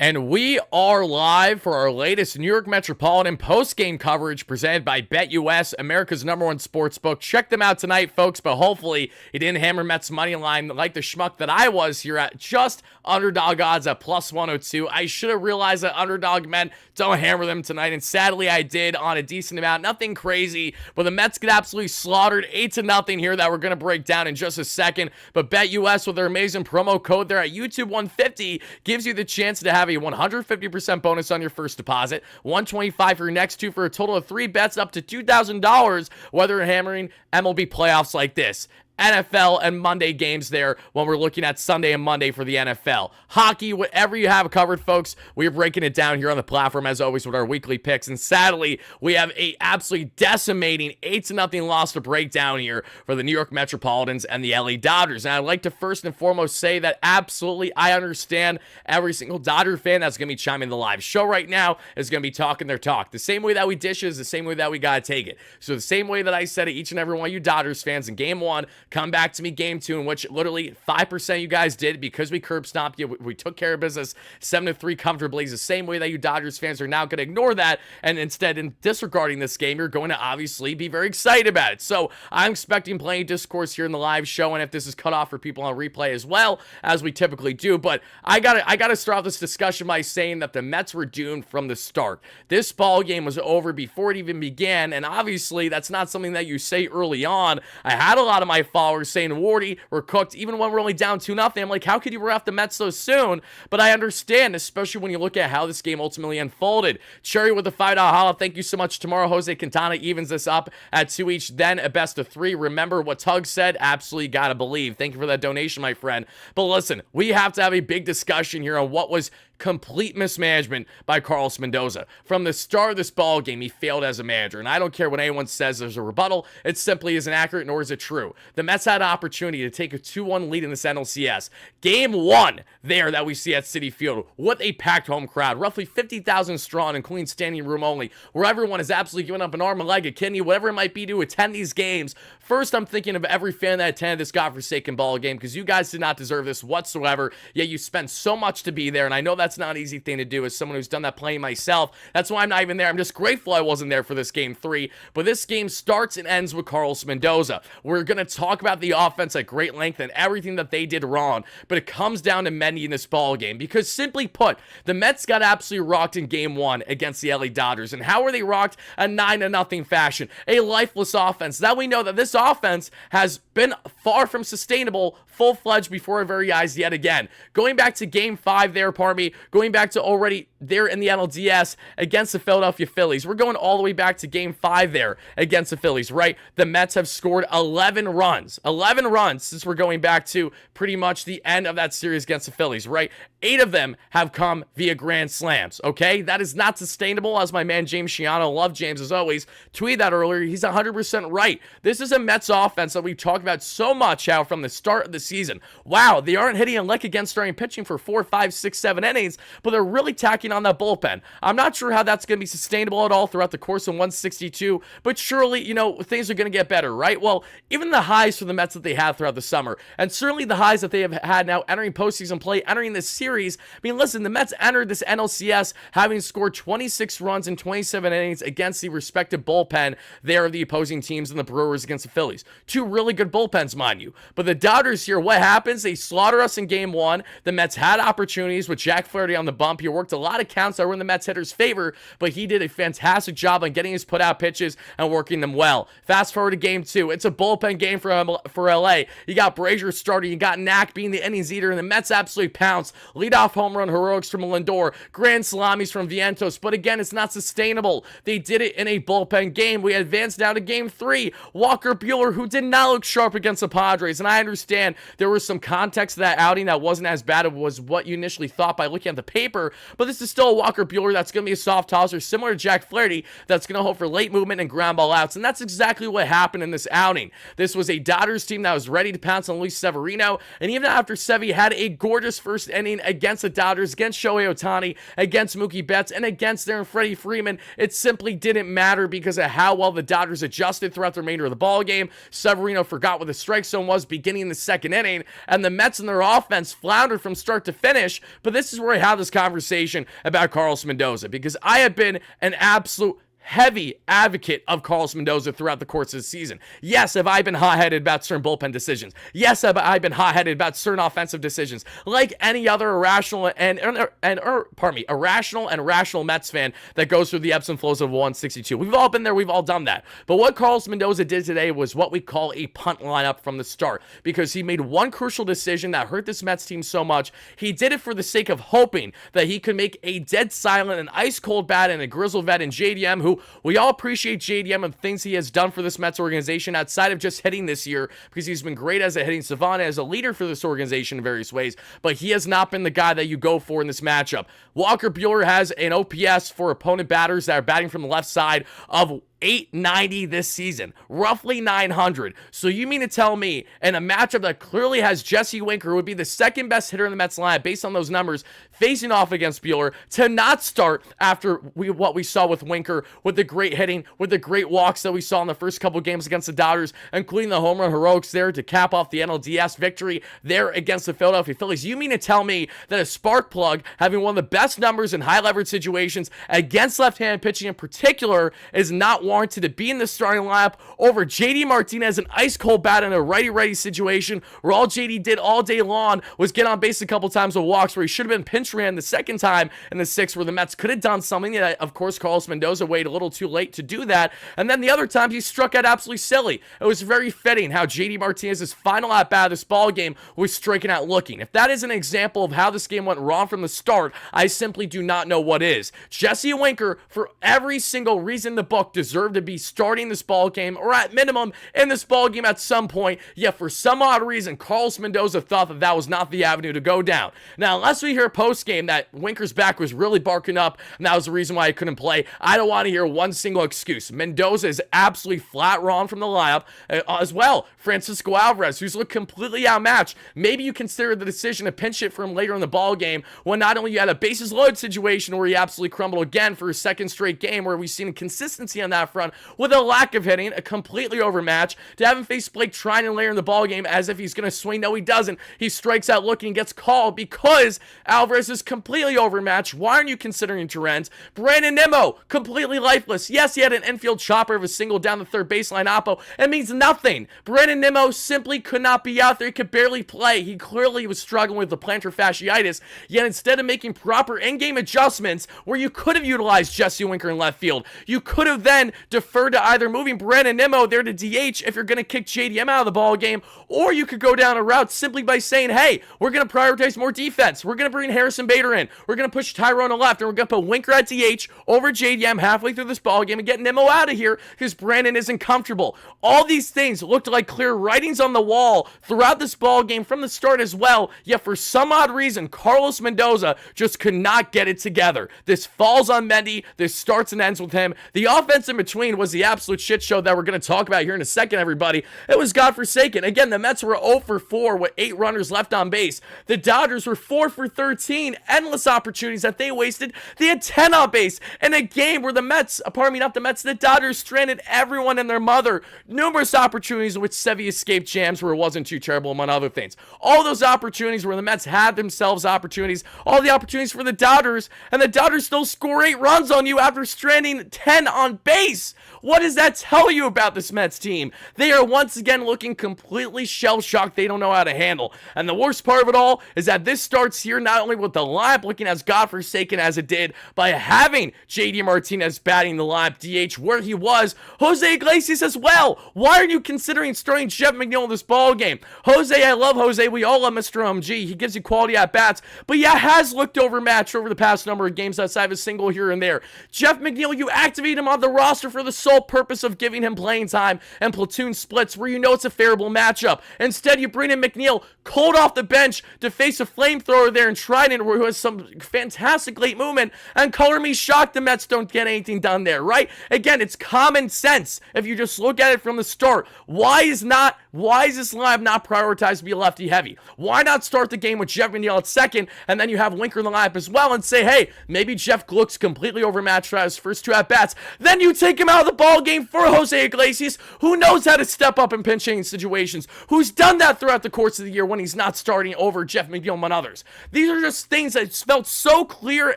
And we are live for our latest New York Metropolitan post-game coverage presented by BetUS, America's #1 sportsbook. Check them out tonight, folks, but hopefully you didn't hammer Mets money line like the schmuck that I was here at just underdog odds at plus 102. I should have realized that underdog meant don't hammer them tonight, and sadly I did on a decent amount. Nothing crazy, but the Mets get absolutely slaughtered 8-0 here that we're going to break down in just a second. But BetUS with their amazing promo code there at YouTube150 gives you the chance to have a 150% bonus on your first deposit, $125 for your next two for a total of 3 bets up to $2,000, whether you're hammering MLB playoffs like this, NFL and Monday games there when we're looking at Sunday and Monday for the NFL. Hockey, whatever you have covered, folks, we're breaking it down here on the platform as always with our weekly picks. And sadly, we have a absolutely decimating 8-0 loss to break down here for the New York Metropolitans and the LA Dodgers. And I'd like to first and foremost say that absolutely I understand every single Dodger fan that's going to be chiming in the live show right now is going to be talking their talk. The same way that we dish is the same way that we got to take it. So the same way that I said it, each and every one of you Dodgers fans in game one, come back to me game two, in which literally 5% you guys did because we curb stomped you. We took care of business 7-3 comfortably. It's the same way that you Dodgers fans are now going to ignore that, and instead, in disregarding this game, you're going to obviously be very excited about it. So I'm expecting plenty of discourse here in the live show, and if this is cut off for people on replay as well, as we typically do. But I gotta start off this discussion by saying that the Mets were doomed from the start. This ball game was over before it even began, and obviously that's not something that you say early on. I had a lot of my followers saying, Wardy, we're cooked, even when we're only down 2-0. I'm like, how could you wrap the Mets so soon? But I understand, especially when you look at how this game ultimately unfolded. Cherry with the $5 holla. Thank you so much. Tomorrow, Jose Quintana evens this up at 2 each, then a best of 3. Remember what Tug said? Absolutely gotta believe. Thank you for that donation, my friend. But listen, we have to have a big discussion here on what was complete mismanagement by Carlos Mendoza. From the start of this ball game, he failed as a manager, and I don't care what anyone says there's a rebuttal. It simply isn't accurate, nor is it true. The Mets had an opportunity to take a 2-1 lead in this NLCS. Game one there that we see at Citi Field with a packed home crowd, roughly 50,000 strong, including standing room only, where everyone is absolutely giving up an arm, a leg, a kidney, whatever it might be to attend these games. First, I'm thinking of every fan that attended this godforsaken ball game, because you guys did not deserve this whatsoever, yet you spent so much to be there, and I know that's not an easy thing to do as someone who's done that playing myself. That's why I'm not even there. I'm just grateful I wasn't there for this game 3, but this game starts and ends with Carlos Mendoza. We're going to talk about the offense at great length and everything that they did wrong, but it comes down to Mendy in this ball game, because simply put, the Mets got absolutely rocked in game 1 against the LA Dodgers. And how were they rocked? A 9-0 fashion, a lifeless offense that we know that this offense has been far from sustainable, full-fledged before our very eyes yet again. Going back to game 5 there, pardon me, going back to already there in the NLCS against the Philadelphia Phillies. We're going all the way back to game 5 there against the Phillies, right? The Mets have scored 11 runs. 11 runs since we're going back to pretty much the end of that series against the Phillies, right? 8 of them have come via grand slams, okay? That is not sustainable, as my man James Shiano, love James as always, tweeted that earlier. He's 100% right. This is a Mets offense that we've talked about so much how from the start of the season. Wow, they aren't hitting a lick against starting pitching for 4, 5, 6, 7 innings, but they're really tacking on that bullpen. I'm not sure how that's going to be sustainable at all throughout the course of 162, but surely, you know, things are going to get better, right? Well, even the highs for the Mets that they had throughout the summer, and certainly the highs that they have had now entering postseason play, entering this series. I mean, listen, the Mets entered this NLCS having scored 26 runs in 27 innings against the respective bullpen there of the opposing teams, and the Brewers against the Phillies. 2 really good bullpens, mind you. But the Dodgers here, what happens? They slaughter us in game 1. The Mets had opportunities with Jack Flaherty on the bump. He worked a lot of counts that were in the Mets hitters' favor, but he did a fantastic job on getting his put-out pitches and working them well. Fast forward to game 2. It's a bullpen game for LA. You got Brazier starting. You got Knack being the innings eater, and the Mets absolutely pounce. Leadoff home run heroics from Lindor. Grand salamis from Vientos. But again, it's not sustainable. They did it in a bullpen game. We advanced now to game 3. Walker Buehler, who did not look sharp against the Padres. And I understand there was some context to that outing that wasn't as bad as what you initially thought by looking at the paper. But this is is still a Walker Buehler that's going to be a soft tosser, similar to Jack Flaherty, that's going to hope for late movement and ground ball outs, and that's exactly what happened in this outing. This was a Dodgers team that was ready to pounce on Luis Severino, and even after Sevy had a gorgeous first inning against the Dodgers, against Shohei Ohtani, against Mookie Betts, and against their Freddie Freeman, it simply didn't matter because of how well the Dodgers adjusted throughout the remainder of the ball game. Severino forgot what the strike zone was beginning the second inning, and the Mets and their offense floundered from start to finish. But this is where I have this conversation about Carlos Mendoza, because I have been an absolute heavy advocate of Carlos Mendoza throughout the course of the season. Yes, have I been hot-headed about certain bullpen decisions? Yes, have I been hot-headed about certain offensive decisions? Like any other irrational and rational Mets fan that goes through the ebbs and flows of 162. We've all been there. We've all done that. But what Carlos Mendoza did today was what we call a punt lineup from the start, because he made one crucial decision that hurt this Mets team so much. He did it for the sake of hoping that he could make a dead silent and ice-cold bat and a grizzled vet in JDM, who we all appreciate JDM and things he has done for this Mets organization outside of just hitting this year, because he's been great as a hitting savant, as a leader for this organization in various ways, but he has not been the guy that you go for in this matchup. Walker Buehler has an OPS for opponent batters that are batting from the left side of 890 this season, roughly 900. So you mean to tell me in a matchup that clearly has Jesse Winker, who would be the second best hitter in the Mets lineup based on those numbers, facing off against Buehler, to not start after what we saw with Winker, with the great hitting, with the great walks that we saw in the first couple games against the Dodgers, including the home run heroics there to cap off the NLCS victory there against the Philadelphia Phillies? You mean to tell me that a spark plug, having one of the best numbers in high leverage situations against left-handed pitching in particular, is not warranted to be in the starting lineup over JD Martinez, an ice-cold bat in a righty-righty situation where all JD did all day long was get on base a couple times with walks, where he should have been pinch ran the second time in the sixth, where the Mets could have done something that, of course, Carlos Mendoza waited a little too late to do that. And then the other time, he struck out absolutely silly. It was very fitting how JD Martinez's final at-bat of this ball game was striking out looking. If that is an example of how this game went wrong from the start, I simply do not know what is. Jesse Winker, for every single reason in the book, deserved to be starting this ball game, or at minimum in this ball game at some point. Yet for some odd reason, Carlos Mendoza thought that that was not the avenue to go down. Now, unless we hear post-game that Winker's back was really barking up and that was the reason why he couldn't play, I don't want to hear one single excuse. Mendoza is absolutely flat wrong from the lineup as well. Francisco Alvarez, who's looked completely outmatched. Maybe you consider the decision to pinch hit for him later in the ball game, when not only you had a bases loaded situation where he absolutely crumbled again for his second straight game, where we've seen inconsistency on that front with a lack of hitting, a completely overmatched, to have him face Blake Treinen later in the ball game as if he's going to swing. No, he doesn't. He strikes out looking and gets called because Alvarez is completely overmatched. Why aren't you considering Torrens? Brandon Nimmo, completely lifeless. Yes, he had an infield chopper of a single down the third baseline oppo. It means nothing. Brandon Nimmo simply could not be out there. He could barely play. He clearly was struggling with the plantar fasciitis, yet instead of making proper in-game adjustments where you could have utilized Jesse Winker in left field, you could have then deferred to either moving Brandon Nimmo there to DH if you're going to kick JDM out of the ball game, or you could go down a route simply by saying, hey, we're going to prioritize more defense. We're going to bring Harrison Bader in. We're going to push Tyrone to left, and we're going to put Winker at DH over JDM halfway through this ball game and get Nimmo out of here because Brandon isn't comfortable. All these things looked like clear writings on the wall throughout this ball game from the start as well, yet for some odd reason, Carlos Mendoza just could not get it together. This falls on Mendy. This starts and ends with him. The offense in between was the absolute shit show that we're going to talk about here in a second, everybody. It was godforsaken. Again, the Mets were 0 for 4 with 8 runners left on base. The Dodgers were 4 for 13. Endless opportunities that they wasted. They had 10 on base in a game where the Dodgers stranded everyone and their mother. Numerous opportunities in which Sevy escaped jams where it wasn't too terrible, among other things. All those opportunities where the Mets had themselves opportunities, all the opportunities for the Dodgers, and the Dodgers still score 8 runs on you after stranding 10 on base. What does that tell you about this Mets team? They are once again looking completely shell-shocked. They don't know how to handle. And the worst part of it all is that this starts here not only with the lineup looking as godforsaken as it did by having JD Martinez batting the lineup DH where he was, Jose Iglesias as well. Why are you considering starting Jeff McNeil in this ball game? Jose, I love Jose. We all love Mr. OMG. He gives you quality at-bats, but yeah, has looked overmatched over the past number of games outside of a single here and there. Jeff McNeil, you activate him on the roster roster for the sole purpose of giving him playing time and platoon splits where you know it's a favorable matchup. Instead, you bring in McNeil cold off the bench to face a flamethrower there in Trident, who has some fantastic late movement, and color me shocked the Mets don't get anything done there, right? Again, it's common sense if you just look at it from the start. Why is this lineup not prioritized to be lefty heavy? Why not start the game with Jeff McNeil at second, and then you have Linker in the lineup as well, and say, hey, maybe Jeff looks completely overmatched for his first 2 at-bats. Then you take him out of the ball game for Jose Iglesias, who knows how to step up in pinch hitting situations, who's done that throughout the course of the year when he's not starting over Jeff McNeil among others. These are just things that felt so clear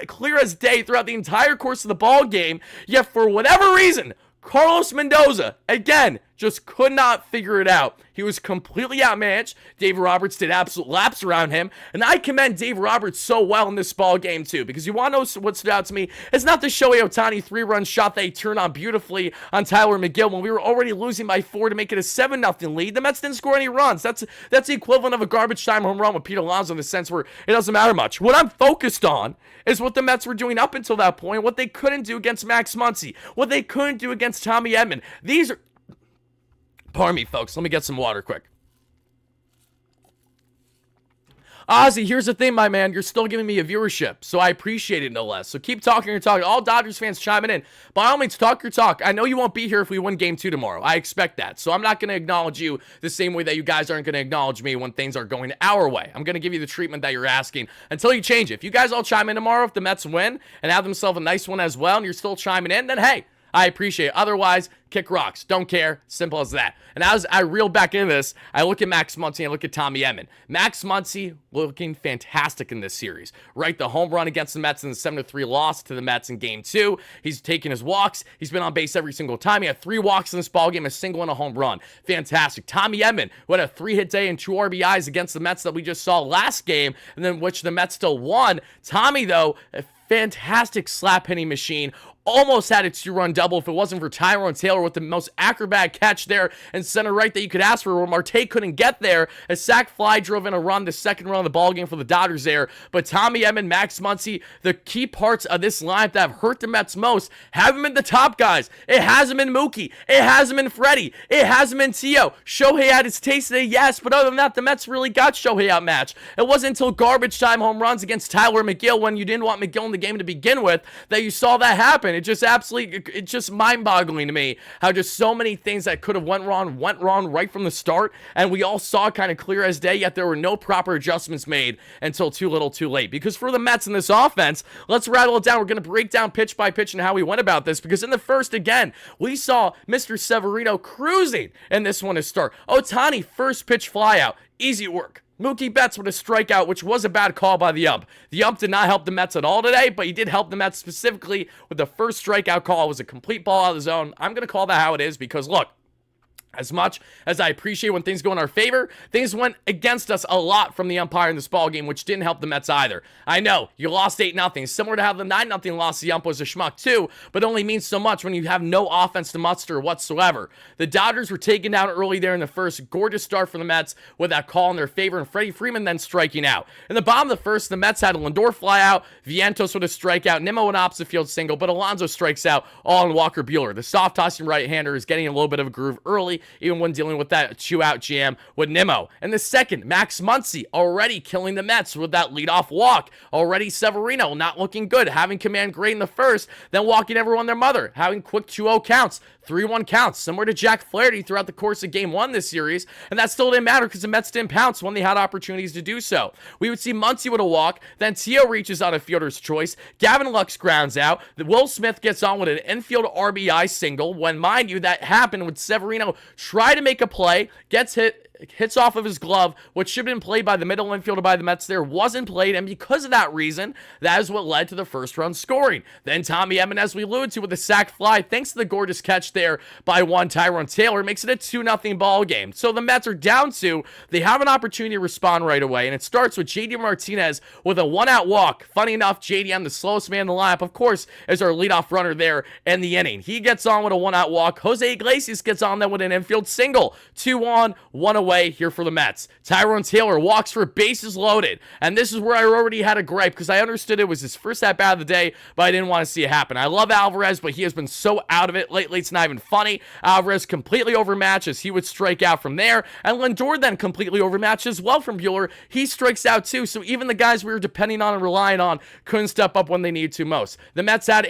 as day throughout the entire course of the ball game, yet for whatever reason, Carlos Mendoza, again, just could not figure it out. He was completely outmatched. Dave Roberts did absolute laps around him, and I commend Dave Roberts so well in this ball game too, because you want to know what stood out to me? It's not the Shohei Ohtani 3-run shot that he turned on beautifully on Tyler McGill when we were already losing by 4 to make it a 7-0 lead. The Mets didn't score any runs. That's the equivalent of a garbage time home run with Pete Alonso in the sense where it doesn't matter much. What I'm focused on is what the Mets were doing up until that point, what they couldn't do against Max Muncy, what they couldn't do against Tommy Edman. These are... Pardon me, folks. Let me get some water quick. Ozzy, here's the thing, my man. You're still giving me a viewership, so I appreciate it no less. So keep talking your talk. All Dodgers fans chiming in. By all means, talk your talk. I know you won't be here if we win Game 2 tomorrow. I expect that. So I'm not going to acknowledge you the same way that you guys aren't going to acknowledge me when things are going our way. I'm going to give you the treatment that you're asking until you change it. If you guys all chime in tomorrow, if the Mets win and have themselves a nice one as well, and you're still chiming in, then hey, I appreciate it. Otherwise, kick rocks. Don't care. Simple as that. And as I reel back into this, I look at Max Muncy and I look at Tommy Edman. Max Muncy looking fantastic in this series. Right, the home run against the Mets in the 7-3 loss to the Mets in Game 2. He's taking his walks. He's been on base every single time. He had 3 walks in this ballgame, a single and a home run. Fantastic. Tommy Edman, who had a 3-hit day and 2 RBIs against the Mets that we just saw last game, and then which the Mets still won. Tommy, though, a fantastic slap hitting machine. Almost had a 2-run double if it wasn't for Tyrone Taylor with the most acrobatic catch there in center right that you could ask for, where Marte couldn't get there. A sac fly drove in a run, the second run of the ball game for the Dodgers there. But Tommy Edman, Max Muncy, the key parts of this lineup that have hurt the Mets most haven't been the top guys. It hasn't been Mookie. It hasn't been Freddie. It hasn't been Tio. Shohei had his taste today, yes, but other than that, the Mets really got Shohei outmatched. It wasn't until garbage time home runs against Tyler McGill, when you didn't want McGill in the game to begin with, that you saw that happen. It's just mind-boggling to me how just so many things that could have went wrong right from the start, and we all saw it kind of clear as day, yet there were no proper adjustments made until too little too late. Because for the Mets in this offense, let's rattle it down. We're going to break down pitch by pitch and how we went about this, because in the first, again, we saw Mr. Severino cruising in this one to start. Ohtani, first pitch flyout, easy work. Mookie Betts with a strikeout, which was a bad call by the ump. The ump did not help the Mets at all today, but he did help the Mets specifically with the first strikeout call. It was a complete ball out of the zone. I'm going to call that how it is, because look, as much as I appreciate when things go in our favor, things went against us a lot from the umpire in this ball game, which didn't help the Mets either. I know, you lost 8-0, similar to how the 9-0 loss, the ump was a schmuck too, but only means so much when you have no offense to muster whatsoever. The Dodgers were taken down early there in the first. Gorgeous start for the Mets with that call in their favor, and Freddie Freeman then striking out. In the bottom of the first, the Mets had a Lindor flyout, Vientos with a strikeout, Nimmo an opposite field single, but Alonso strikes out, all in Walker Buehler. The soft-tossing right-hander is getting a little bit of a groove early, even when dealing with that chew-out jam with Nimmo. And the second, Max Muncy already killing the Mets with that leadoff walk. Already Severino not looking good, having command great in the first, then walking everyone their mother, having quick 2-0 counts, 3-1 counts, similar to Jack Flaherty throughout the course of Game 1 this series, and that still didn't matter because the Mets didn't pounce when they had opportunities to do so. We would see Muncy with a walk, then Tio reaches on a fielder's choice, Gavin Lux grounds out, Will Smith gets on with an infield RBI single, when, mind you, that happened with Severino try to make a play, hits off of his glove, which should have been played by the middle infielder by the Mets there, wasn't played, and because of that reason, that is what led to the first run scoring. Then Tommy Edman, as we alluded to, with a sac fly, thanks to the gorgeous catch there by one Tyrone Taylor, makes it a 2-0 ball game. So the Mets are down 2, they have an opportunity to respond right away, and it starts with JD Martinez with a 1-out walk. Funny enough, JD, I'm the slowest man in the lineup, of course, is our leadoff runner there in the inning. He gets on with a 1-out walk. Jose Iglesias gets on then with an infield single. 2 on, 1 away. away here for the Mets. Tyrone Taylor walks for bases loaded. And this is where I already had a gripe because I understood it was his first at-bat of the day, but I didn't want to see it happen. I love Alvarez, but he has been so out of it lately, it's not even funny. Alvarez completely overmatched as he would strike out from there. And Lindor then completely overmatched as well from Buehler. He strikes out too, so even the guys we were depending on and relying on couldn't step up when they needed to most. The Mets had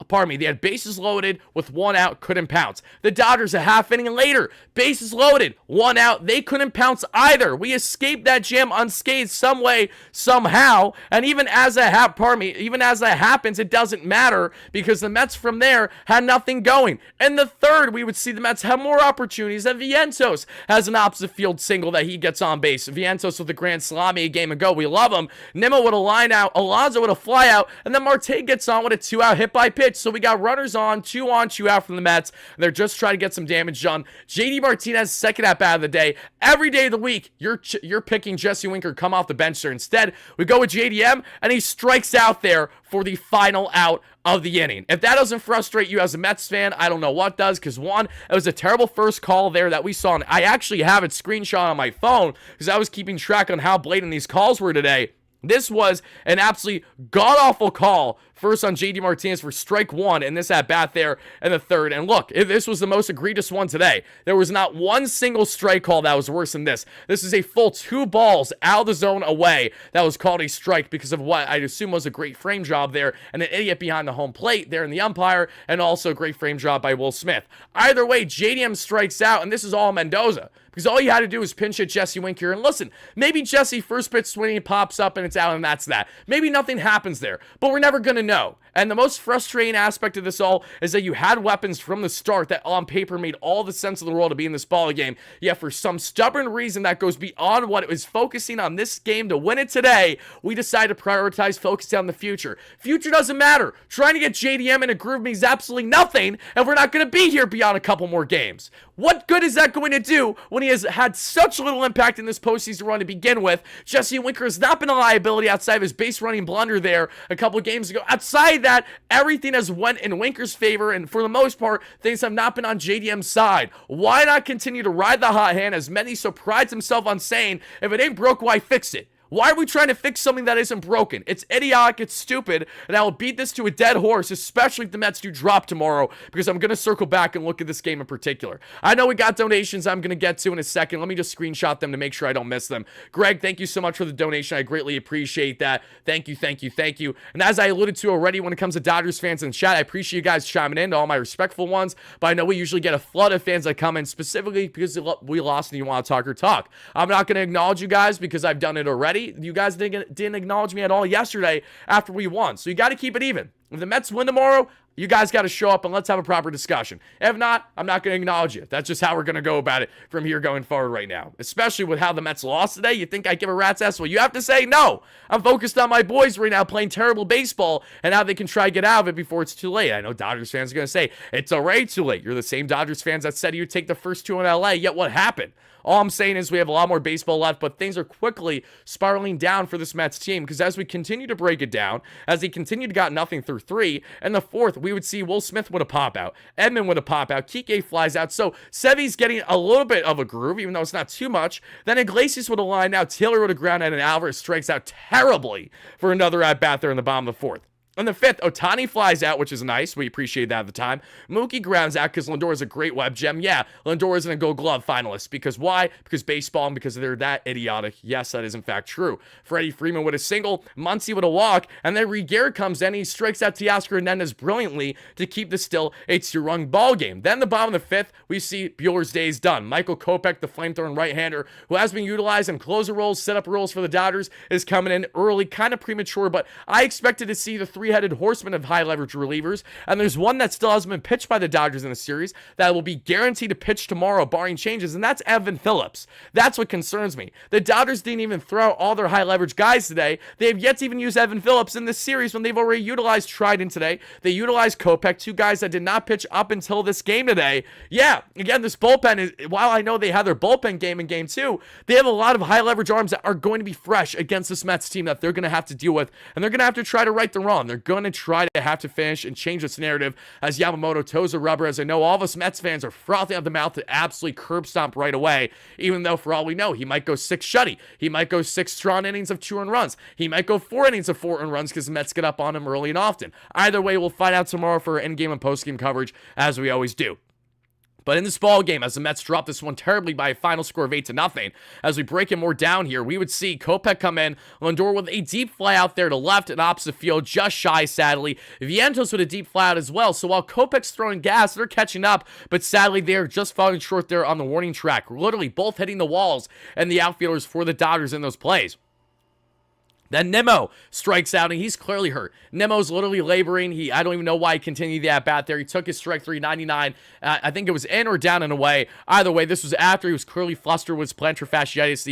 they had bases loaded with 1 out, couldn't pounce. The Dodgers a half inning later, bases loaded, 1 out, they couldn't pounce either. We escaped that jam unscathed some way, somehow, and even as that happens, it doesn't matter because the Mets from there had nothing going. In the third, we would see the Mets have more opportunities, and Vientos has an opposite field single that he gets on base. Vientos with a grand salami a game ago, we love him. Nimmo with a line out, Alonso with a fly out, and then Marte gets on with a 2-out hit by pitch. So we got runners on, 2 on, 2 out from the Mets. They're just trying to get some damage done. JD Martinez, second at-bat of the day. Every day of the week, you're picking Jesse Winker come off the bench there. Instead, we go with JDM, and he strikes out there for the final out of the inning. If that doesn't frustrate you as a Mets fan, I don't know what does, because one, it was a terrible first call there that we saw, and I actually have it screenshot on my phone because I was keeping track on how blatant these calls were today. This was an absolutely god-awful call, first on JD Martinez for strike 1 in this at-bat there in the third. And look, this was the most egregious one today. There was not one single strike call that was worse than this. This is a full 2 balls out of the zone away that was called a strike because of what I assume was a great frame job there and an idiot behind the home plate there in the umpire, and also a great frame job by Will Smith. Either way, JDM strikes out, and this is all Mendoza. Because all you had to do was pinch hit Jesse Winker. And listen, maybe Jesse first pitch swinging pops up and it's out and that's that. Maybe nothing happens there, but we're never going to know. And the most frustrating aspect of this all is that you had weapons from the start that on paper made all the sense of the world to be in this ball game. Yet for some stubborn reason that goes beyond what it was focusing on this game to win it today, we decided to prioritize focusing on the future. Future doesn't matter. Trying to get JDM in a groove means absolutely nothing, and we're not going to be here beyond a couple more games. What good is that going to do when he has had such little impact in this postseason run to begin with? Jesse Winker has not been a liability outside of his base running blunder there a couple of games ago. Outside that, everything has went in Winker's favor, and for the most part, things have not been on JDM's side. Why not continue to ride the hot hand, as many so prides himself on saying, if it ain't broke, why fix it? Why are we trying to fix something that isn't broken? It's idiotic, it's stupid, and I will beat this to a dead horse, especially if the Mets do drop tomorrow, because I'm going to circle back and look at this game in particular. I know we got donations I'm going to get to in a second. Let me just screenshot them to make sure I don't miss them. Greg, thank you so much for the donation. I greatly appreciate that. Thank you, thank you, thank you. And as I alluded to already, when it comes to Dodgers fans in chat, I appreciate you guys chiming in, to all my respectful ones, but I know we usually get a flood of fans that come in specifically because we lost and you want to talk or talk. I'm not going to acknowledge you guys because I've done it already. You guys didn't acknowledge me at all yesterday after we won. So you got to keep it even. If the Mets win tomorrow, you guys got to show up and let's have a proper discussion. If not, I'm not going to acknowledge you. That's just how we're going to go about it from here going forward right now. Especially with how the Mets lost today. You think I give a rat's ass what you have to say? No. I'm focused on my boys right now playing terrible baseball and how they can try to get out of it before it's too late. I know Dodgers fans are going to say, it's already too late. You're the same Dodgers fans that said you'd take the first 2 in LA, yet what happened? All I'm saying is we have a lot more baseball left, but things are quickly spiraling down for this Mets team because as we continue to break it down, as they continue to got nothing through 3, and the 4th, we would see Will Smith with a pop out, Edman with a pop out, Kike flies out, so Sevy's getting a little bit of a groove, even though it's not too much. Then Iglesias with a line out, Taylor with a ground out, and Alvarez strikes out terribly for another at-bat there in the bottom of the 4th. On the 5th, Ohtani flies out, which is nice. We appreciate that at the time. Mookie grounds out because Lindor is a great web gem. Yeah, Lindor isn't a Gold Glove finalist. Because why? Because baseball and because they're that idiotic. Yes, that is in fact true. Freddie Freeman with a single, Muncy with a walk, and then Reed Garrett comes in. He strikes out Teoscar Hernandez brilliantly to keep this still a 2-run ball game. Then the bottom of the 5th, we see Buehler's days done. Michael Kopech, the flamethrowing right-hander, who has been utilized in closer roles, setup roles for the Dodgers, is coming in early, kind of premature, but I expected to see the three-headed horseman of high leverage relievers, and there's one that still hasn't been pitched by the Dodgers in the series that will be guaranteed to pitch tomorrow barring changes, and that's Evan Phillips. That's what concerns me. The Dodgers didn't even throw out all their high leverage guys today. They have yet to even use Evan Phillips in this series when they've already utilized Trident today. They utilized Kopech, 2 guys that did not pitch up until this game today. Yeah, again, this bullpen is, while I know they had their bullpen game in game 2, they have a lot of high leverage arms that are going to be fresh against this Mets team that they're going to have to deal with, and they're going to have to try to right the wrong. They're going to try to have to finish and change this narrative as Yamamoto toes the rubber, as I know all of us Mets fans are frothing at the mouth to absolutely curb stomp right away, even though for all we know, he might go 6 shutty. He might go 6 strong innings of 2 earned runs. He might go 4 innings of 4 earned runs because the Mets get up on him early and often. Either way, we'll find out tomorrow for in-game and post-game coverage, as we always do. But in this ball game, as the Mets drop this one terribly by a final score of 8-0, as we break it more down here, we would see Kopech come in, Lindor with a deep fly out there to left and opposite field, just shy, sadly. Vientos with a deep fly out as well. So while Kopech's throwing gas, they're catching up, but sadly, they're just falling short there on the warning track. Literally, both hitting the walls and the outfielders for the Dodgers in those plays. Then Nimmo strikes out, and he's clearly hurt. Nimmo's literally laboring. I don't even know why he continued the at-bat there. He took his strike 399. I think it was in or down and away. Either way, this was after he was clearly flustered with plantar fasciitis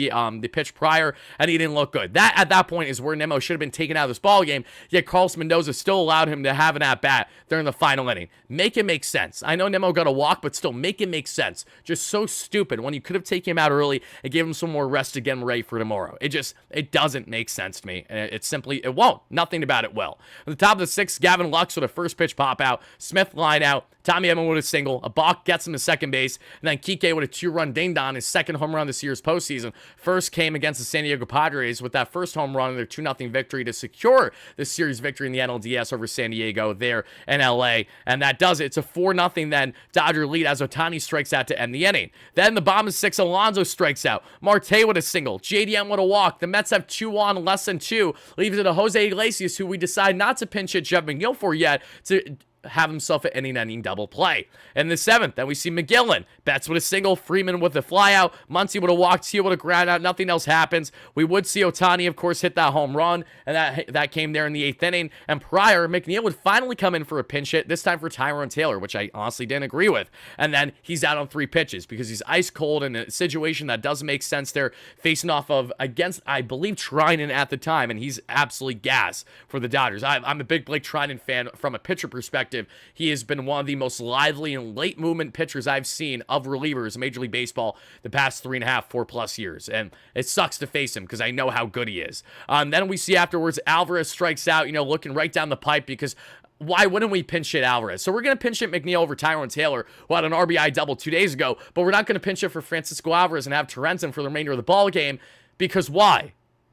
the pitch prior, and he didn't look good. That, at that point, is where Nimmo should have been taken out of this ballgame, yet Carlos Mendoza still allowed him to have an at-bat during the final inning. Make it make sense. I know Nimmo got a walk, but still, make it make sense. Just so stupid when you could have taken him out early and gave him some more rest to get him ready for tomorrow. It doesn't make sense to me. It won't. Nothing about it will. At the top of the 6th, Gavin Lux with a first pitch pop out. Smith line out. Tommy Edman with a single. A balk gets him to second base. And then Kike with a 2-run ding-dong, his second home run this year's postseason. First came against the San Diego Padres with that first home run in their 2-0 victory to secure the series victory in the NLDS over San Diego there in LA. And that does it. It's a 4-0 then Dodger lead as Ohtani strikes out to end the inning. Then the bottom of 6, Alonso strikes out. Marte with a single. JDM with a walk. The Mets have 2 on, less than 2. Leaves it to Jose Iglesias, who we decide not to pinch hit Jeff McNeil for yet, to have himself an inning double play. In the 7th, then we see McGillen. Betts with a single, Freeman with a flyout, Muncy with a walk, Teal with a ground out. Nothing else happens. We would see Ohtani, of course, hit that home run, and that came there in the 8th inning. And prior, McNeil would finally come in for a pinch hit, this time for Tyrone Taylor, which I honestly didn't agree with. And then he's out on 3 pitches because he's ice cold in a situation that doesn't make sense there, facing off of against, I believe, Trinan at the time, and he's absolutely gas for the Dodgers. I'm a big Blake Trinan fan from a pitcher perspective. He has been one of the most lively and late movement pitchers I've seen of relievers in Major League Baseball the past 3.5, 4+ years. And it sucks to face him because I know how good he is. Then we see afterwards, Alvarez strikes out, looking right down the pipe because why wouldn't we pinch hit Alvarez? So we're going to pinch hit McNeil over Tyrone Taylor, who had an RBI double 2 days ago, but we're not going to pinch it for Francisco Alvarez and have Terrenson for the remainder of the ball game because why?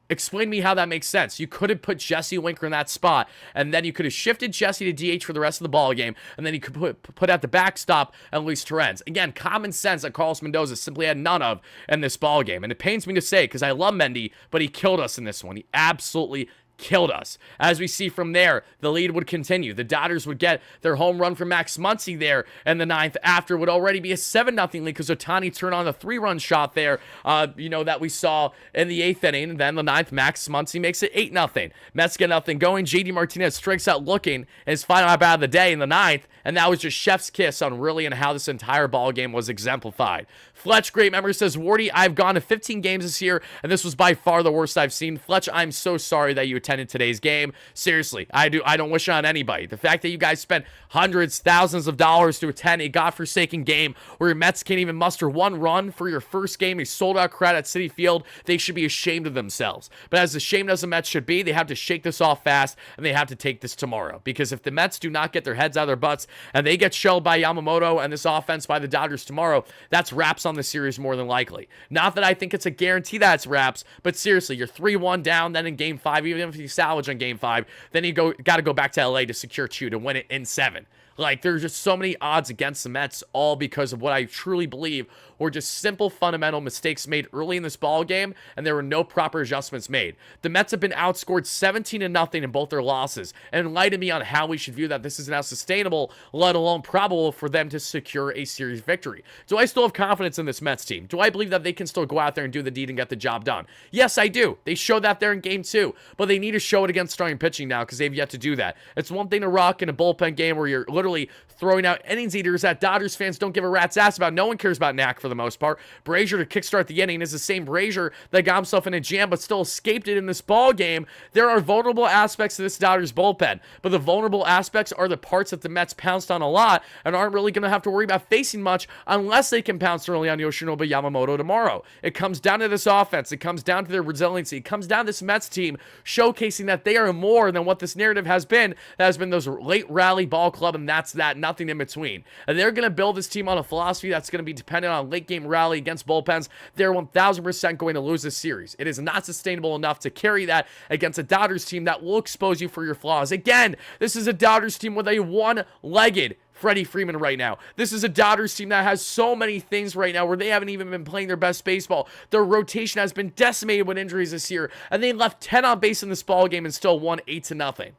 Explain to me how that makes sense. You could have put Jesse Winker in that spot, and then you could have shifted Jesse to DH for the rest of the ball game, and then you could put out the backstop and Luis Torrens. Again, common sense that Carlos Mendoza simply had none of in this ball game, and it pains me to say because I love Mendy, but he killed us in this one. He absolutely killed us. As we see from there, the lead would continue. The Dodgers would get their home run from Max Muncy there in the 9th. After would already be a 7-0 lead because Ohtani turned on the 3-run shot there, that we saw in the 8th inning. And then the 9th, Max Muncy makes it 8-0. Mets get nothing going. JD Martinez strikes out looking in his final at-bat of the day in the 9th. And that was just chef's kiss on really and how this entire ball game was exemplified. Fletch, great memory, says, Wardy, I've gone to 15 games this year, and this was by far the worst I've seen. Fletch, I'm so sorry that you attended today's game. Seriously, I don't wish it on anybody. The fact that you guys spent hundreds, thousands of dollars to attend a godforsaken game where your Mets can't even muster 1 run for your first game, a sold-out crowd at Citi Field, they should be ashamed of themselves. But as ashamed as the Mets should be, they have to shake this off fast, and they have to take this tomorrow. Because if the Mets do not get their heads out of their butts, and they get shelled by Yamamoto and this offense by the Dodgers tomorrow, that's wraps on the series more than likely. Not that I think it's a guarantee that it's wraps, but seriously, you're 3-1 down, then in Game 5, even if you salvage on Game 5, then you got to go back to LA to secure 2 to win it in 7. Like, there's just so many odds against the Mets, all because of what I truly believe were just simple fundamental mistakes made early in this ball game, and there were no proper adjustments made. The Mets have been outscored 17-0 in both their losses, and enlighten me on how we should view that this is now sustainable, let alone probable for them to secure a series victory. Do I still have confidence in this Mets team? Do I believe that they can still go out there and do the deed and get the job done? Yes, I do. They showed that there in Game 2, but they need to show it against starting pitching now because they've yet to do that. It's one thing to rock in a bullpen game where you're literally throwing out innings eaters that Dodgers fans don't give a rat's ass about. No one cares about Knack for the the most part. Brazier to kickstart the inning is the same Brazier that got himself in a jam but still escaped it in this ball game. There are vulnerable aspects to this Dodgers bullpen, but the vulnerable aspects are the parts that the Mets pounced on a lot and aren't really going to have to worry about facing much unless they can pounce early on Yoshinobu Yamamoto tomorrow. It comes down to this offense. It comes down to their resiliency. It comes down to this Mets team showcasing that they are more than what this narrative has been. That has been those late rally ball club, and that's that, nothing in between. And they're going to build this team on a philosophy that's going to be dependent on late game rally against bullpens. They're 1,000% going to lose this series. It is not sustainable enough to carry that against a Dodgers team that will expose you for your flaws. Again, this is a Dodgers team with a one-legged Freddie Freeman right now. This is a Dodgers team that has so many things right now where they haven't even been playing their best baseball. Their rotation has been decimated with injuries this year, and they left 10 on base in this ball game and still won 8-0.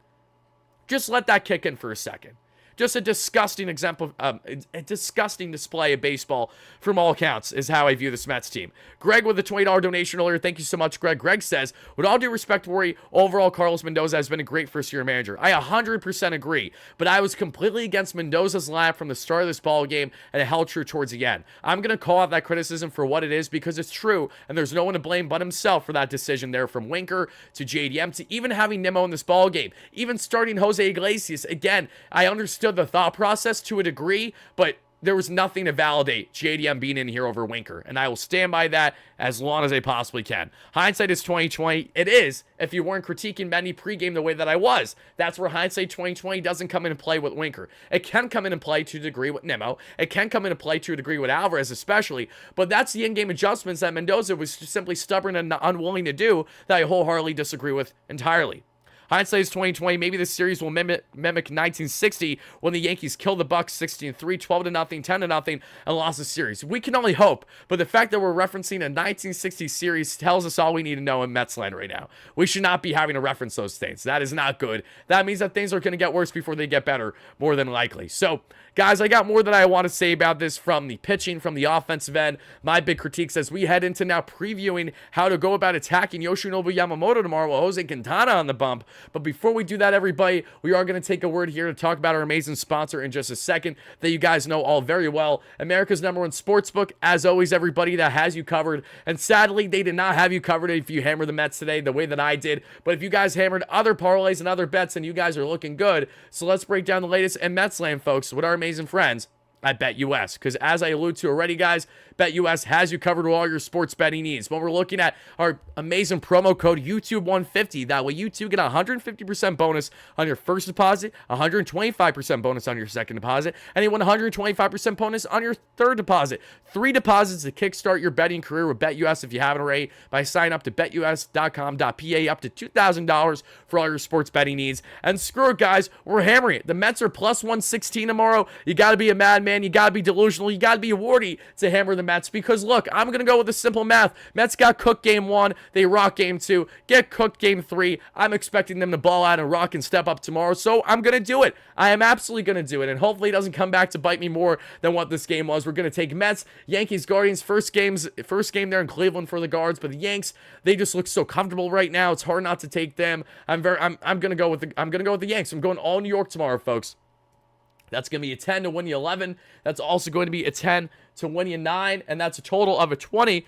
Just let that kick in for a second. Just a disgusting example, a disgusting display of baseball from all accounts is how I view this Mets team. Greg with a $20 donation earlier. Thank you so much, Greg. Greg says, with all due respect, Worry, overall Carlos Mendoza has been a great first-year manager. I 100% agree, but I was completely against Mendoza's lineup from the start of this ball game, and it held true towards the end. I'm going to call out that criticism for what it is because it's true, and there's no one to blame but himself for that decision there, from Winker to JDM to even having Nimmo in this ball game. Even starting Jose Iglesias. Again, I understood the thought process to a degree, but there was nothing to validate JDM being in here over Winker, and I will stand by that as long as I possibly can. Hindsight is 2020. It is, if you weren't critiquing Mendy pregame the way that I was. That's where hindsight 2020 doesn't come into play with Winker. It can come into play to a degree with Nimmo. It can come into play to a degree with Alvarez especially, but that's the in-game adjustments that Mendoza was simply stubborn and unwilling to do that I wholeheartedly disagree with entirely. Hindsight is 2020. Maybe this series will mimic 1960 when the Yankees killed the Bucks 16-3, 12-0, 10-0, and lost the series. We can only hope, but the fact that we're referencing a 1960 series tells us all we need to know in Metsland right now. We should not be having to reference those things. That is not good. That means that things are going to get worse before they get better, more than likely. So, guys, I got more that I want to say about this from the pitching, from the offensive end. My big critiques as we head into now previewing how to go about attacking Yoshinobu Yamamoto tomorrow with Jose Quintana on the bump. But before we do that, everybody, we are going to take a word here to talk about our amazing sponsor in just a second that you guys know all very well. America's #1 sportsbook. As always, everybody, that has you covered. And sadly, they did not have you covered if you hammer the Mets today the way that I did. But if you guys hammered other parlays and other bets, then you guys are looking good. So let's break down the latest in Metsland, folks, with our amazing friends at BetUS. Because as I alluded to already, guys, BetUS has you covered with all your sports betting needs. When we're looking at our amazing promo code YouTube150, that way you too get a 150% bonus on your first deposit, 125% bonus on your second deposit, and a 125% bonus on your third deposit. 3 deposits to kickstart your betting career with BetUS if you haven't already by signing up to betus.com.pa, up to $2,000 for all your sports betting needs. And screw it, guys, we're hammering it. The Mets are plus 116 tomorrow. You got to be a madman. You got to be delusional. You got to be Wardy to hammer the Mets, because look, I'm going to go with the simple math. Mets got cooked game 1, they rock game 2, get cooked game 3. I'm expecting them to ball out and rock and step up tomorrow, so I'm going to do it. I am absolutely going to do it, and hopefully it doesn't come back to bite me more than what this game was. We're going to take Mets, Yankees, Guardians, first game there in Cleveland for the Guards, but the Yanks, they just look so comfortable right now. It's hard not to take them. I'm going to go with the Yanks. I'm going all New York tomorrow, folks. That's going to be a 10 to win you 11. That's also going to be a 10 to win you 9. And that's a total of a $20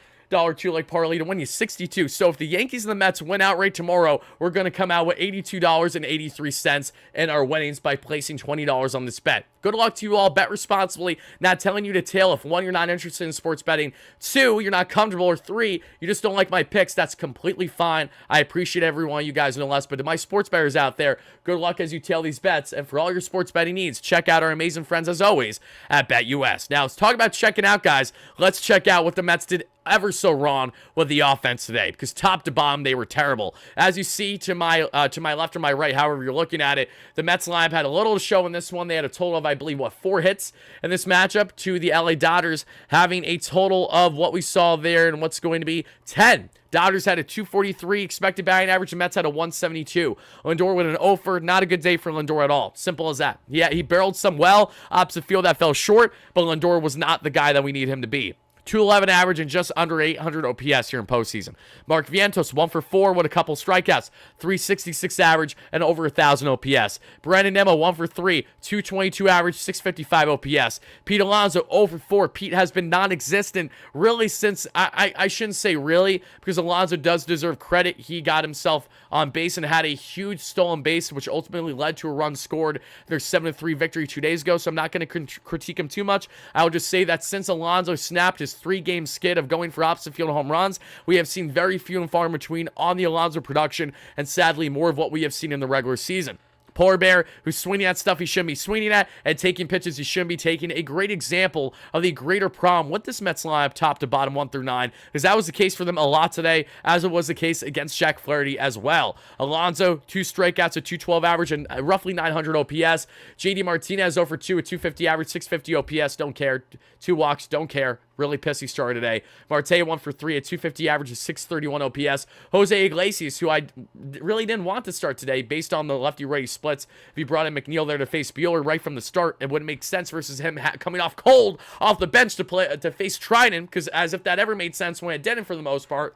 two-leg parlay to win you 62. So if the Yankees and the Mets win outright tomorrow, we're going to come out with $82.83 in our winnings by placing $20 on this bet. Good luck to you all. Bet responsibly. Not telling you to tail if 1, you're not interested in sports betting, 2, you're not comfortable, or 3, you just don't like my picks. That's completely fine. I appreciate every one of you guys no less. But to my sports bettors out there, good luck as you tail these bets. And for all your sports betting needs, check out our amazing friends as always at BetUS. Now let's talk about checking out, guys. Let's check out what the Mets did ever so wrong with the offense today, because top to bottom they were terrible. As you see to my left or my right, however you're looking at it, the Mets lineup had a little to show in this one. They had a total of, I believe, 4 hits in this matchup to the LA Dodgers having a total of what we saw there and what's going to be 10. Dodgers had a 243 expected batting average, and Mets had a 172. Lindor with an 0-for, not a good day for Lindor at all. Simple as that. Yeah, he barreled some well opposite field that fell short, but Lindor was not the guy that we need him to be. 211 average and just under 800 OPS here in postseason. Mark Vientos, 1 for 4 with a couple strikeouts, 366 average and over 1,000 OPS. Brandon Nimmo, 1 for 3, 222 average, 655 OPS. Pete Alonso, 0 for 4. Pete has been non-existent really since, I shouldn't say really, because Alonso does deserve credit. He got himself on base and had a huge stolen base, which ultimately led to a run scored. Their 7-3 victory 2 days ago, so I'm not going to critique him too much. I will just say that since Alonso snapped his 3-game skid of going for opposite field home runs, we have seen very few and far in between on the Alonso production, and sadly more of what we have seen in the regular season. Polar Bear, who's swinging at stuff he shouldn't be swinging at and taking pitches he shouldn't be taking. A great example of the greater problem with this Mets lineup top to bottom 1 through 9, because that was the case for them a lot today, as it was the case against Jack Flaherty as well. Alonso, 2 strikeouts, a 212 average and roughly 900 OPS. JD Martinez, 0 for 2, a 250 average, 650 OPS, don't care. 2 walks, don't care. Really pissy start today. Marte, 1 for 3, a 250 average, of 631 OPS. Jose Iglesias, who I really didn't want to start today based on the lefty-righty splits. If you brought in McNeil there to face Buehler right from the start, it wouldn't make sense versus him coming off cold off the bench to face Trinan, because as if that ever made sense when it didn't for the most part.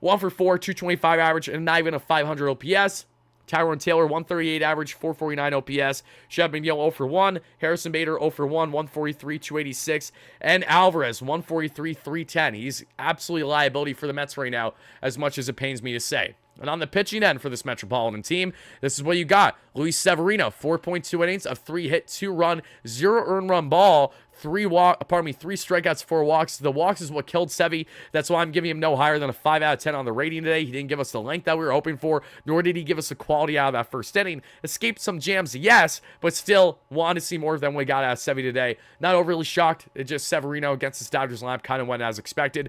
1 for 4, 225 average, and not even a 500 OPS. Tyrone Taylor, 138 average, 449 OPS. Shep McNeil, 0 for 1. Harrison Bader, 0 for 1, 143, 286. And Alvarez, 143, 310. He's absolutely a liability for the Mets right now, as much as it pains me to say. And on the pitching end for this Metropolitan team, this is what you got. Luis Severino, 4.2 innings of 3 hit, 2 run, 0 earned run ball, 3 strikeouts, 4 walks. The walks is what killed Sevy. That's why I'm giving him no higher than a 5 out of 10 on the rating today. He didn't give us the length that we were hoping for, nor did he give us the quality out of that first inning. Escaped some jams, yes, but still wanted to see more than we got out of Sevy today. Not overly shocked. It just Severino against the Dodgers lineup kind of went as expected.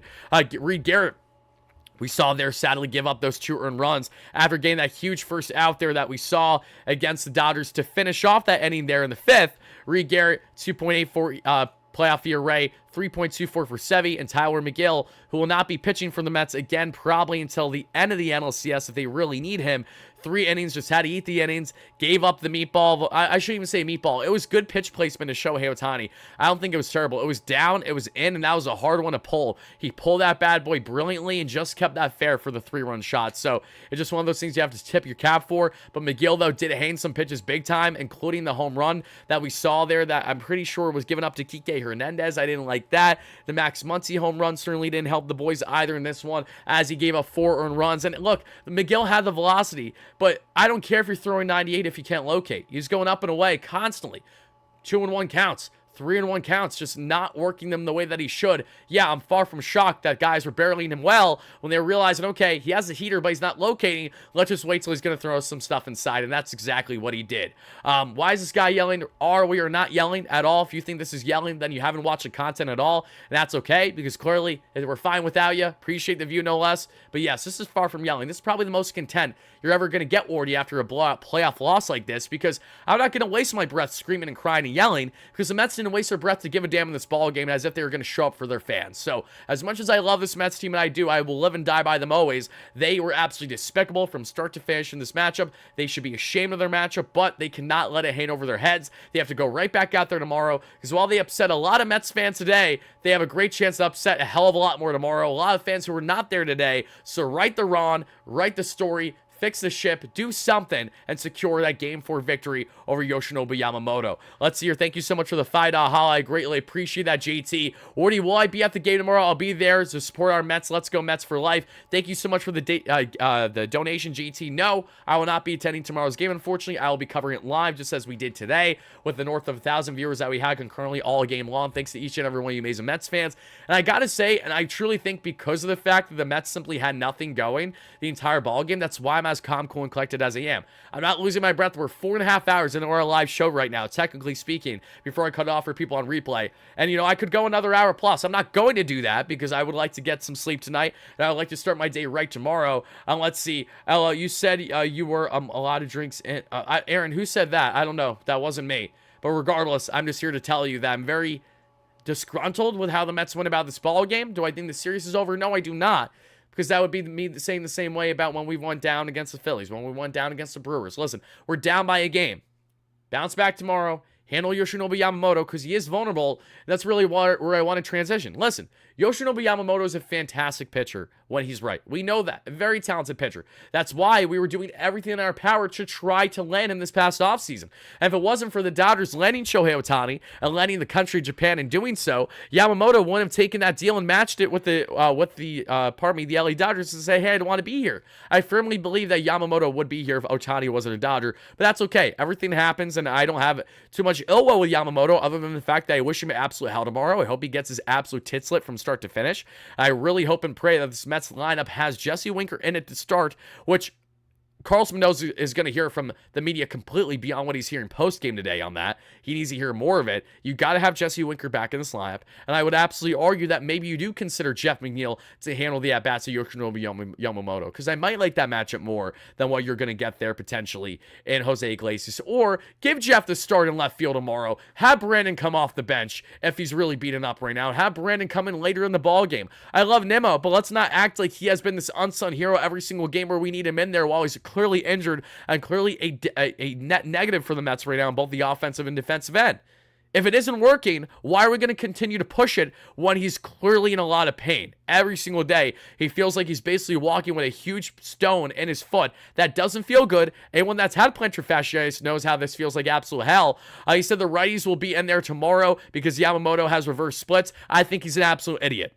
Reed Garrett, we saw there sadly give up those 2 earned runs after getting that huge first out there that we saw against the Dodgers to finish off that inning there in the 5th. Reed Garrett, 2.84 playoff ERA, 3.24 for Sevy, and Tyler McGill, who will not be pitching for the Mets again probably until the end of the NLCS if they really need him. 3 innings, just had to eat the innings, gave up the meatball. I shouldn't even say meatball. It was good pitch placement to Shohei Ohtani. I don't think it was terrible. It was down, it was in, and that was a hard one to pull. He pulled that bad boy brilliantly and just kept that fair for the 3-run shot. So it's just one of those things you have to tip your cap for. But McGill, though, did hang some pitches big time, including the home run that we saw there that I'm pretty sure was given up to Kike Hernandez. I didn't like that. The Max Muncy home run certainly didn't help the boys either in this one, as he gave up 4 earned runs. And look, McGill had the velocity, but I don't care if you're throwing 98 if you can't locate. He's going up and away constantly. 2-1 counts. 3-1 counts, just not working them the way that he should. Yeah, I'm far from shocked that guys were barreling him well when they were realizing, okay, he has a heater, but he's not locating. Let's just wait till he's going to throw some stuff inside, and that's exactly what he did. Why is this guy yelling? We are not yelling at all. If you think this is yelling, then you haven't watched the content at all, and that's okay, because clearly we're fine without you. Appreciate the view, no less. But yes, this is far from yelling. This is probably the most content you're ever going to get, Wardy, after a blowout playoff loss like this, because I'm not going to waste my breath screaming and crying and yelling, because the Mets didn't waste their breath to give a damn in this ball game as if they were going to show up for their fans. So as much as I love this Mets team, and I will live and die by them always, they were absolutely despicable from start to finish in this matchup. They should be ashamed of their matchup, but they cannot let it hang over their heads. They have to go right back out there tomorrow, because while they upset a lot of Mets fans today, they have a great chance to upset a hell of a lot more tomorrow. A lot of fans who were not there today. So right the wrong, write the story, fix the ship, do something, and secure that Game 4 victory over Yoshinobu Yamamoto. Let's see here. Thank you so much for the $5 holla. I greatly appreciate that, JT. Wardy, will I be at the game tomorrow? I'll be there to support our Mets. Let's go Mets for life. Thank you so much for the donation, JT. No, I will not be attending tomorrow's game. Unfortunately, I will be covering it live, just as we did today, with the north of 1,000 viewers that we had concurrently all game long. Thanks to each and every one of you amazing Mets fans. And I gotta say, and I truly think because of the fact that the Mets simply had nothing going the entire ball game, that's why I'm as calm, cool, and collected as I am. I'm not losing my breath. We're 4.5 hours into our live show right now, technically speaking, before I cut it off for people on replay. And, you know, I could go another hour plus. I'm not going to do that because I would like to get some sleep tonight, and I would like to start my day right tomorrow. Let's see. Ella, you said you were a lot of drinks. Aaron, who said that? I don't know. That wasn't me. But regardless, I'm just here to tell you that I'm very disgruntled with how the Mets went about this ball game. Do I think the series is over? No, I do not. Because that would be me saying the same way about when we went down against the Phillies, when we went down against the Brewers. Listen, we're down by a game. Bounce back tomorrow. handle Yoshinobu Yamamoto because he is vulnerable. That's really where I want to transition. Listen, Yoshinobu Yamamoto is a fantastic pitcher when he's right. We know that. A very talented pitcher. That's why we were doing everything in our power to try to land him this past offseason. And if it wasn't for the Dodgers landing Shohei Ohtani and landing the country of Japan in doing so, Yamamoto wouldn't have taken that deal and matched it with the LA Dodgers and say, hey, I don't want to be here. I firmly believe that Yamamoto would be here if Ohtani wasn't a Dodger, but that's okay. Everything happens, and I don't have too much ill will with Yamamoto other than the fact that I wish him absolute hell tomorrow. I hope he gets his absolute tit slit from start to finish. I really hope and pray that this Mets lineup has Jesse Winker in it to start, which Carlos Mendoza is going to hear from the media completely beyond what he's hearing post-game today on that. He needs to hear more of it. You got to have Jesse Winker back in this lineup, and I would absolutely argue that maybe you do consider Jeff McNeil to handle the at-bats of Yoshinobu Yamamoto, because I might like that matchup more than what you're going to get there potentially in Jose Iglesias. Or give Jeff the start in left field tomorrow. Have Brandon come off the bench if he's really beaten up right now. Have Brandon come in later in the ball game. I love Nimmo, but let's not act like he has been this unsung hero every single game where we need him in there while he's clearly injured and clearly a net negative for the Mets right now on both the offensive and defensive end. If it isn't working, why are we going to continue to push it when he's clearly in a lot of pain? Every single day, he feels like he's basically walking with a huge stone in his foot. That doesn't feel good. Anyone that's had plantar fasciitis knows how this feels like absolute hell. He said the righties will be in there tomorrow because Yamamoto has reverse splits. I think he's an absolute idiot.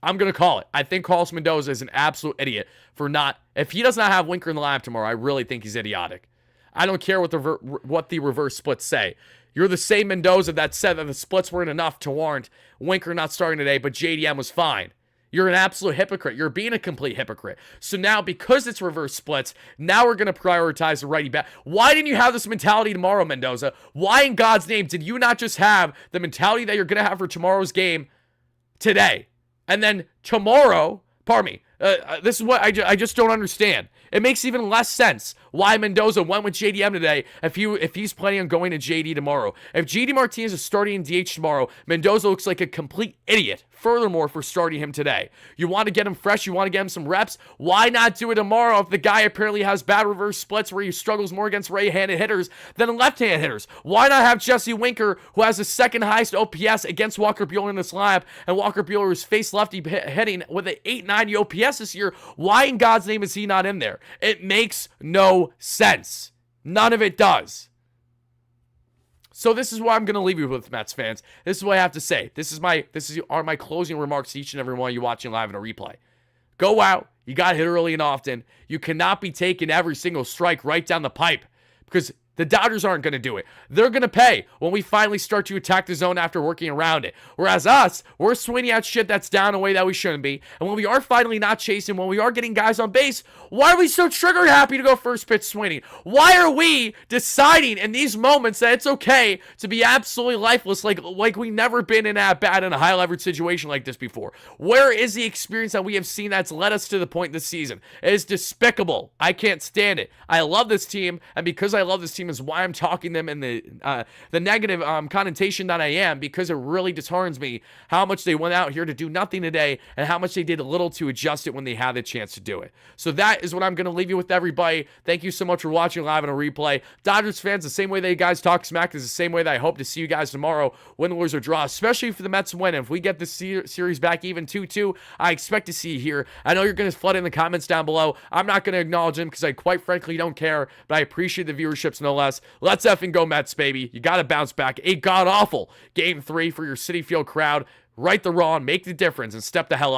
I'm going to call it. I think Carlos Mendoza is an absolute idiot for not... If he does not have Winker in the lineup tomorrow, I really think he's idiotic. I don't care what the reverse splits say. You're the same Mendoza that said that the splits weren't enough to warrant Winker not starting today, but JDM was fine. You're an absolute hypocrite. You're being a complete hypocrite. So now, because it's reverse splits, now we're going to prioritize the righty bat. Why didn't you have this mentality tomorrow, Mendoza? Why in God's name did you not just have the mentality that you're going to have for tomorrow's game today? And then tomorrow, pardon me, this is what I just don't understand. It makes even less sense why Mendoza went with JDM today if he's planning on going to JD tomorrow. If JD Martinez is starting in DH tomorrow, Mendoza looks like a complete idiot, furthermore, for starting him today. You want to get him fresh, you want to get him some reps, why not do it tomorrow if the guy apparently has bad reverse splits where he struggles more against right-handed hitters than left-handed hitters? Why not have Jesse Winker, who has the second highest OPS against Walker Buehler in this lineup, and Walker Buehler is face lefty hitting with an 890 OPS this year? Why in God's name is he not in there? It makes no sense. None of it does. So this is what I'm going to leave you with, Mets fans. This is what I have to say. This are my closing remarks to each and every one of you watching live in a replay. Go out. You got to hit early and often. You cannot be taking every single strike right down the pipe because the Dodgers aren't going to do it. They're going to pay when we finally start to attack the zone after working around it. Whereas us, we're swinging at shit that's down a way that we shouldn't be. And when we are finally not chasing, when we are getting guys on base, why are we so trigger happy to go first pitch swinging? Why are we deciding in these moments that it's okay to be absolutely lifeless like we've never been in at bat in a high leverage situation like this before? Where is the experience that we have seen that's led us to the point this season? It is despicable. I can't stand it. I love this team, and because I love this team is why I'm talking them in the negative connotation that I am, because it really disheartens me how much they went out here to do nothing today and how much they did a little to adjust it when they had the chance to do it. So that is what I'm going to leave you with, everybody. Thank you so much for watching live on a replay. Dodgers fans, the same way that you guys talk smack is the same way that I hope to see you guys tomorrow, win, lose, or draw, especially for the Mets win. If we get this series back even 2-2, I expect to see you here. I know you're going to flood in the comments down below. I'm not going to acknowledge them because I quite frankly don't care, but I appreciate the viewerships no less. Let's effing go Mets, baby. You got to bounce back. A god-awful Game 3 for your Citi Field crowd. Right the wrong, make the difference, and step the hell up.